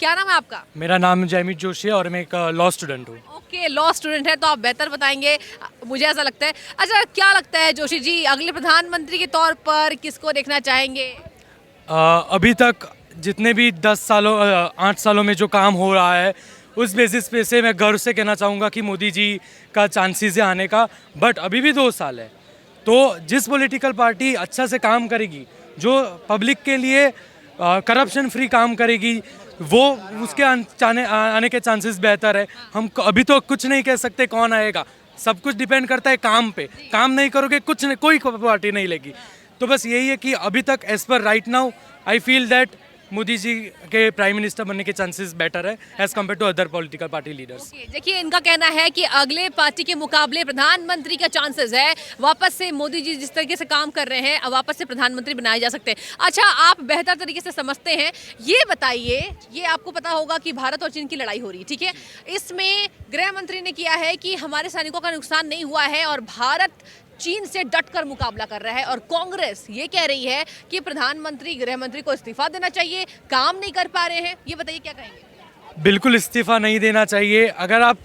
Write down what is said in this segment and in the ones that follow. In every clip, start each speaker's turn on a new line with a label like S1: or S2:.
S1: क्या नाम है आपका?
S2: मेरा नाम जयमीत जोशी है और मैं एक लॉ स्टूडेंट हूँ।
S1: ओके, लॉ स्टूडेंट है तो आप बेहतर बताएंगे, मुझे ऐसा लगता है। अच्छा, क्या लगता है जोशी जी, अगले प्रधानमंत्री के तौर पर किसको देखना चाहेंगे?
S2: अभी तक जितने भी 8 सालों में जो काम हो रहा है उस बेसिस पे से मैं गर्व से कहना चाहूँगा कि मोदी जी का चांसेस है आने का। बट अभी भी 2 साल है, तो जिस पॉलिटिकल पार्टी अच्छा से काम करेगी, जो पब्लिक के लिए करप्शन फ्री काम करेगी, वो उसके आने के चांसेस बेहतर है। हम अभी तो कुछ नहीं कह सकते कौन आएगा, सब कुछ डिपेंड करता है काम पे। काम नहीं करोगे कुछ नहीं, कोई पार्टी नहीं लेगी। तो बस यही है कि अभी तक as per right now I feel that Modi ji के प्राइम मिनिस्टर बनने के चांसेस बेटर है as compared to other political party leaders.
S1: Okay, देखिए इनका कहना है कि अगले पार्टी के मुकाबले प्रधानमंत्री का चांसेस है वापस से मोदी जी जिस तरीके से काम कर रहे हैं, अब वापस से प्रधानमंत्री बनाए जा सकते हैं। अच्छा, आप बेहतर तरीके से समझते हैं, ये बताइए, ये आपको पता होगा कि भारत और चीन की लड़ाई हो रही है, ठीक है? इसमें गृह मंत्री ने किया है कि हमारे सैनिकों का नुकसान नहीं हुआ है और भारत चीन से डटकर मुकाबला कर रहा है, और कांग्रेस ये कह रही है कि प्रधानमंत्री गृह मंत्री को इस्तीफा देना चाहिए, काम नहीं कर पा रहे हैं। ये बताइए क्या कहेंगे?
S2: बिल्कुल इस्तीफा नहीं देना चाहिए। अगर आप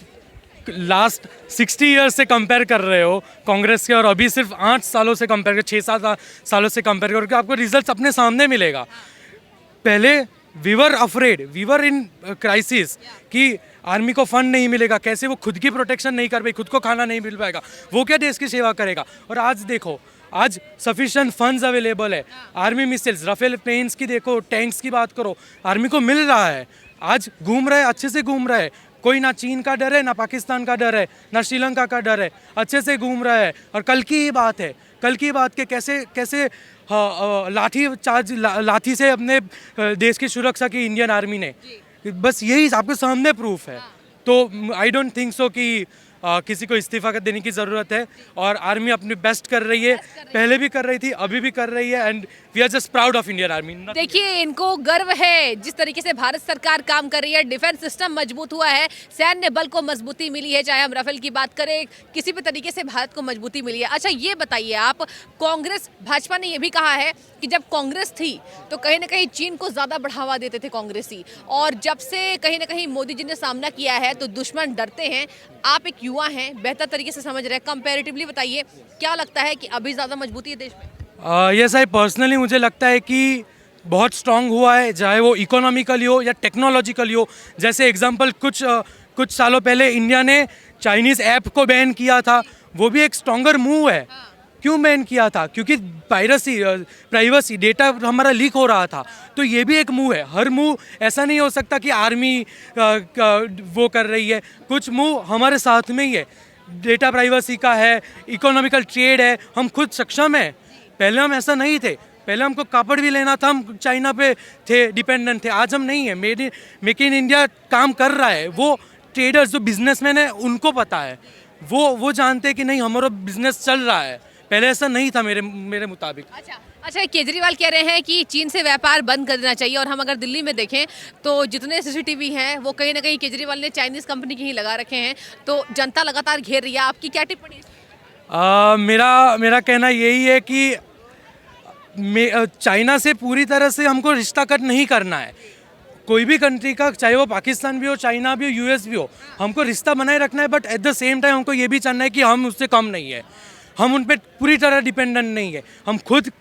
S2: लास्ट 60 ईयर्स से कंपेयर कर रहे हो कांग्रेस के, और अभी सिर्फ 8 सालों से कंपेयर कर, 6-7 सालों से कंपेयर करके आपको रिजल्ट अपने सामने मिलेगा। पहले we were afraid, we were in crisis कि आर्मी को फंड नहीं मिलेगा, कैसे वो खुद की प्रोटेक्शन नहीं कर पाई, खुद को खाना नहीं मिल पाएगा, वो क्या देश की सेवा करेगा। और आज देखो, आज सफिशिएंट फंड्स अवेलेबल है। आर्मी मिसाइल्स, राफेल प्लेन्स की देखो, टैंक्स की बात करो, आर्मी को मिल रहा है। आज घूम रहे, अच्छे से घूम रहे, कोई ना चीन का डर है, ना पाकिस्तान का डर है, ना श्रीलंका का डर है, अच्छे से घूम रहा है। और कल की ही बात है, कल की बात के कैसे कैसे लाठी से अपने देश की सुरक्षा की इंडियन आर्मी ने, बस यही आपके सामने प्रूफ है। तो आई डोंट थिंक सो कि किसी को इस्तीफा देने की ज़रूरत है, और आर्मी अपनी बेस्ट कर रही है, पहले भी कर रही थी, अभी भी कर रही है, and we are just proud of Indian army.
S1: देखिए, इनको गर्व है जिस तरीके से भारत सरकार काम कर रही है, डिफेंस सिस्टम मजबूत हुआ है, सैन्य बल को मजबूती मिली है, चाहे हम राफेल की बात करें, किसी भी तरीके से भारत को मजबूती मिली है। अच्छा, ये बताइए आप, कांग्रेस, भाजपा ने यह भी कहा है कि जब कांग्रेस थी तो कहीं ना कहीं चीन को ज़्यादा बढ़ावा देते थे कांग्रेसी, और जब से कहीं ना कहीं मोदी जी ने सामना किया है तो दुश्मन डरते हैं। आप एक युवा हैं, बेहतर तरीके से समझ रहे हैं, कंपैरेटिवली बताइए, क्या लगता है कि अभी ज़्यादा मजबूती है देश में?
S2: यस, आई पर्सनली मुझे लगता है कि बहुत स्ट्रांग हुआ है, चाहे वो इकोनॉमिकली हो या टेक्नोलॉजिकली हो। जैसे एग्जांपल, कुछ सालों पहले इंडिया ने चाइनीज़ ऐप को बैन किया था, वो भी एक स्ट्रॉन्गर मूव है। क्यों बैन किया था? क्योंकि प्राइवेसी डेटा हमारा लीक हो रहा था। तो ये भी एक मूव है। हर मूव ऐसा नहीं हो सकता कि आर्मी वो कर रही है, कुछ मूव हमारे साथ में ही है। डेटा प्राइवेसी का है, इकोनॉमिकल ट्रेड है, हम खुद सक्षम हैं। पहले हम ऐसा नहीं थे, पहले हमको कापड़ भी लेना था, हम चाइना पे थे, डिपेंडेंट थे। आज हम नहीं है। मेक इन इंडिया काम कर रहा है। वो ट्रेडर्स जो बिजनेसमैन है उनको पता है, वो जानते हैं कि नहीं, हमारा बिजनेस चल रहा है। पहले ऐसा नहीं था मेरे मुताबिक।
S1: अच्छा, केजरीवाल कह रहे हैं कि चीन से व्यापार बंद कर देना चाहिए, और हम अगर दिल्ली में देखें तो जितने सीसीटीवी हैं वो कहीं ना कहीं केजरीवाल ने चाइनीज़ कंपनी के ही लगा रखे हैं, तो जनता लगातार घेर रही है। आपकी क्या टिप्पणी?
S2: मेरा कहना यही है कि चाइना से पूरी तरह से हमको रिश्ता कट नहीं करना है। कोई भी कंट्री का, चाहे वो पाकिस्तान भी हो, चाइना भी हो, यूएस भी हो, हमको रिश्ता बनाए रखना है। But at the same time हमको ये भी जानना है कि हम उससे कम नहीं है, हम उन पर पूरी तरह डिपेंडेंट नहीं है। हम खुद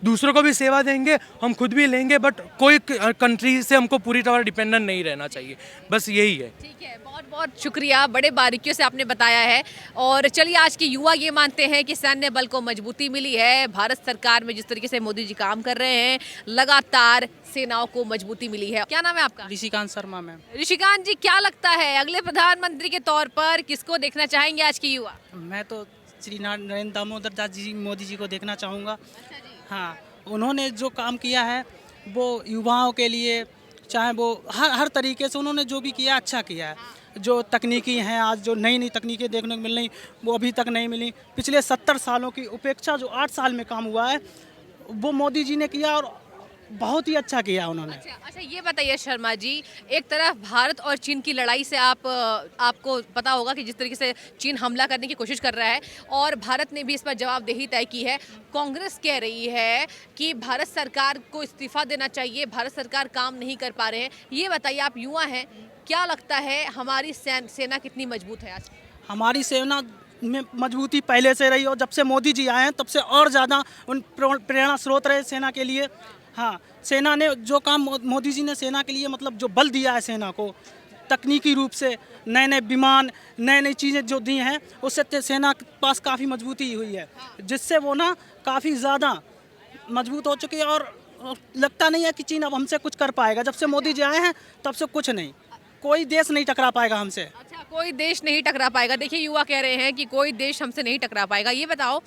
S2: दूसरों को भी सेवा देंगे, हम खुद भी लेंगे, बट कोई कंट्री से हमको पूरी तरह डिपेंडेंट नहीं रहना चाहिए। बस यही है।
S1: ठीक है, बहुत बहुत शुक्रिया, बड़े बारीकियों से आपने बताया है। और चलिए, आज के युवा ये मानते हैं कि सैन्य बल को मजबूती मिली है, भारत सरकार में जिस तरीके से मोदी जी काम कर रहे हैं, लगातार सेनाओं को मजबूती मिली है। क्या नाम है आपका?
S3: ऋषिकांत शर्मा मैम।
S1: ऋषिकांत जी, क्या लगता है अगले प्रधानमंत्री के तौर पर किसको देखना चाहेंगे आज के युवा?
S3: मैं तो श्री नरेंद्र दामोदर दास जी मोदी जी को देखना चाहूँगा।
S1: अच्छा जी।
S3: हाँ, उन्होंने जो काम किया है वो युवाओं के लिए, चाहे वो हर तरीके से उन्होंने जो भी किया अच्छा किया है। जो तकनीकी हैं, आज जो नई नई तकनीकें देखने को मिल रही, वो अभी तक नहीं मिली। पिछले 70 सालों की उपेक्षा जो 8 साल में काम हुआ है वो मोदी जी ने किया, और बहुत ही अच्छा किया उन्होंने।
S1: अच्छा, ये बताइए शर्मा जी, एक तरफ भारत और चीन की लड़ाई से आपको पता होगा कि जिस तरीके से चीन हमला करने की कोशिश कर रहा है और भारत ने भी इस पर जवाबदेही तय की है। कांग्रेस कह रही है कि भारत सरकार को इस्तीफा देना चाहिए, भारत सरकार काम नहीं कर पा रहे हैं। ये बताइए, आप युवा हैं, क्या लगता है हमारी सेना कितनी मजबूत है आज?
S3: हमारी सेना में मजबूती पहले से रही और जब से मोदी जी आए हैं तब से और ज़्यादा उन प्रेरणा स्रोत रहे सेना के लिए। हाँ, सेना ने जो काम मोदी जी ने सेना के लिए मतलब जो बल दिया है सेना को, तकनीकी रूप से नए नए विमान, नई नई चीज़ें जो दी हैं, उससे सेना के पास काफ़ी मजबूती हुई है, जिससे वो ना काफ़ी ज़्यादा मजबूत हो चुकी है। और लगता नहीं है कि चीन अब हमसे कुछ कर पाएगा। जब से मोदी जी आए हैं तब से कुछ नहीं, कोई देश नहीं टकरा पाएगा हमसे।
S1: अच्छा, कोई देश नहीं टकरा पाएगा। देखिए, युवा कह रहे हैं कि कोई देश हमसे नहीं टकरा पाएगा। ये बताओ,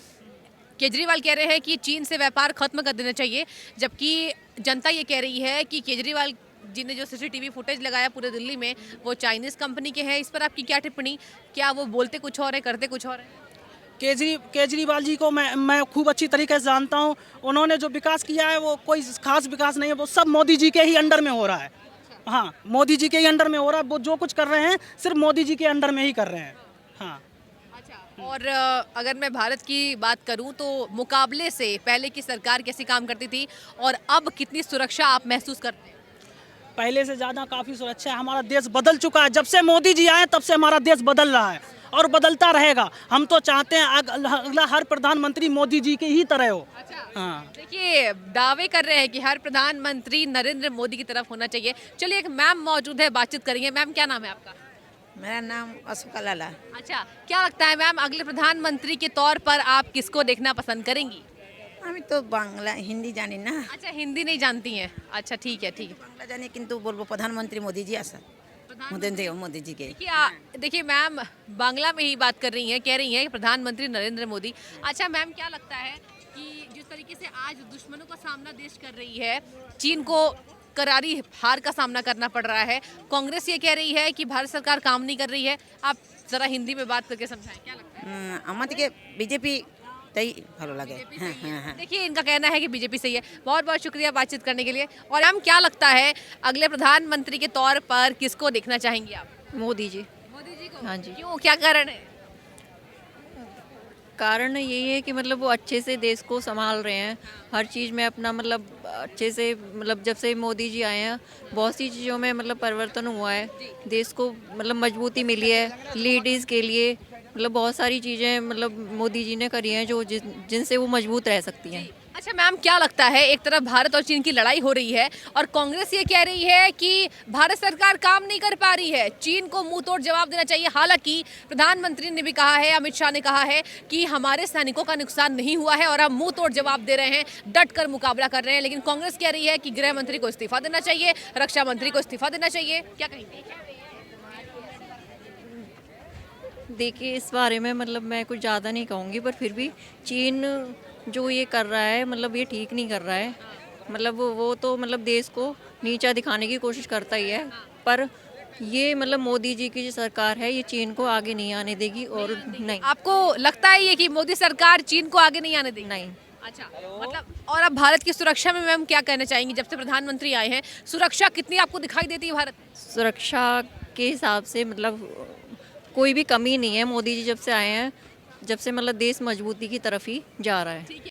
S1: केजरीवाल कह रहे हैं कि चीन से व्यापार खत्म कर देना चाहिए, जबकि जनता ये कह रही है कि केजरीवाल जी ने जो सीसीटीवी फुटेज लगाया पूरे दिल्ली में वो चाइनीज कंपनी के हैं। इस पर आपकी क्या टिप्पणी? क्या वो बोलते कुछ और है, करते कुछ और है?
S3: केजरीवाल जी को मैं खूब अच्छी तरीके से जानता हूँ। उन्होंने जो विकास किया है वो कोई खास विकास नहीं है, वो सब मोदी जी के ही अंडर में हो रहा है। हाँ, मोदी जी के ही अंडर में हो रहा है। वो जो कुछ कर रहे हैं सिर्फ मोदी जी के अंडर में ही कर रहे हैं। हाँ।
S1: अच्छा, और अगर मैं भारत की बात करूं तो मुकाबले से पहले की सरकार कैसे काम करती थी और अब कितनी सुरक्षा आप महसूस करते हैं?
S3: पहले से ज़्यादा काफ़ी सुरक्षा है। हमारा देश बदल चुका है। जब से मोदी जी आए तब से हमारा देश बदल रहा है और बदलता रहेगा। हम तो चाहते हैं अगला हर प्रधानमंत्री मोदी जी की ही तरह हो।
S1: अच्छा,
S3: हाँ।
S1: देखिए, दावे कर रहे हैं कि हर प्रधानमंत्री नरेंद्र मोदी की तरफ होना चाहिए। चलिए, एक मैम मौजूद है, बातचीत करेंगे। मैम, क्या नाम है आपका?
S4: मेरा नाम अशोका लाला।
S1: अच्छा, क्या लगता है मैम, अगले प्रधानमंत्री के तौर पर आप किसको देखना पसंद करेंगी?
S4: আমি তো বাংলা হিন্দি জানি না।
S1: अच्छा, हिंदी नहीं जानती हैं। अच्छा, ठीक है, ठीक है।
S4: বাংলা জানি কিন্তু বলবো প্রধানমন্ত্রী মোদিজি আসা। मोदी जी के।
S1: देखिए मैम, बांग्ला में ही बात कर रही हैं, कह रही हैं कि प्रधानमंत्री नरेंद्र मोदी। अच्छा मैम, क्या लगता है कि जिस तरीके से आज दुश्मनों का सामना देश कर रही है, चीन को करारी हार का सामना करना पड़ रहा है, कांग्रेस ये कह रही है कि भारत सरकार काम नहीं कर रही है, आप जरा हिंदी में बात करके समझाएं, क्या लगता है?
S4: আমাদেরকে বিজেপি তাই ভালো লাগে। হ্যাঁ হ্যাঁ হ্যাঁ।
S1: देखिए, इनका कहना है कि बीजेपी सही है। बहुत बहुत शुक्रिया बातचीत करने के लिए। और मैम, क्या लगता है अगले प्रधानमंत्री के तौर पर किसको देखना चाहेंगी आप?
S5: मोदी जी।
S1: मोदी जी को?
S5: हाँ जी।
S1: क्यों, क्या कारण है?
S5: कारण यही है कि मतलब वो अच्छे से देश को संभाल रहे हैं, हर चीज़ में अपना मतलब अच्छे से, मतलब जब से मोदी जी आए हैं बहुत सी चीज़ों में मतलब परिवर्तन हुआ है, देश को मतलब मजबूती मिली है, लेडीज़ के लिए मतलब बहुत सारी चीज़ें मतलब मोदी जी ने करी हैं जो जिनसे वो मजबूत रह सकती हैं।
S1: अच्छा मैम, क्या लगता है, एक तरफ भारत और चीन की लड़ाई हो रही है और कांग्रेस ये कह रही है कि भारत सरकार काम नहीं कर पा रही है, चीन को मुंह तोड़ जवाब देना चाहिए। हालांकि प्रधानमंत्री ने भी कहा है, अमित शाह ने कहा है कि हमारे सैनिकों का नुकसान नहीं हुआ है और हम मुंह तोड़ जवाब दे रहे हैं, डट कर मुकाबला कर रहे हैं। लेकिन कांग्रेस कह रही है कि गृह मंत्री को इस्तीफा देना चाहिए, रक्षा मंत्री को इस्तीफा देना चाहिए। क्या कहेंगे?
S5: देखिए, इस बारे में मतलब मैं कुछ ज़्यादा नहीं कहूँगी, पर फिर भी चीन जो ये कर रहा है मतलब ये ठीक नहीं कर रहा है। मतलब वो तो मतलब देश को नीचा दिखाने की कोशिश करता ही है, पर ये मतलब मोदी जी की जो सरकार है ये चीन को आगे नहीं आने देगी। और नहीं,
S1: आपको लगता है ये कि मोदी सरकार चीन को आगे नहीं आने देगी?
S5: नहीं।
S1: अच्छा, मतलब और अब भारत की सुरक्षा में मैम क्या कहना चाहेंगी? जब से प्रधानमंत्री आए हैं, सुरक्षा कितनी आपको दिखाई देती है भारत?
S5: सुरक्षा के हिसाब से मतलब कोई भी कमी नहीं है। मोदी जी जब से आए हैं, जब से मतलब देश मजबूती की तरफ ही जा रहा है।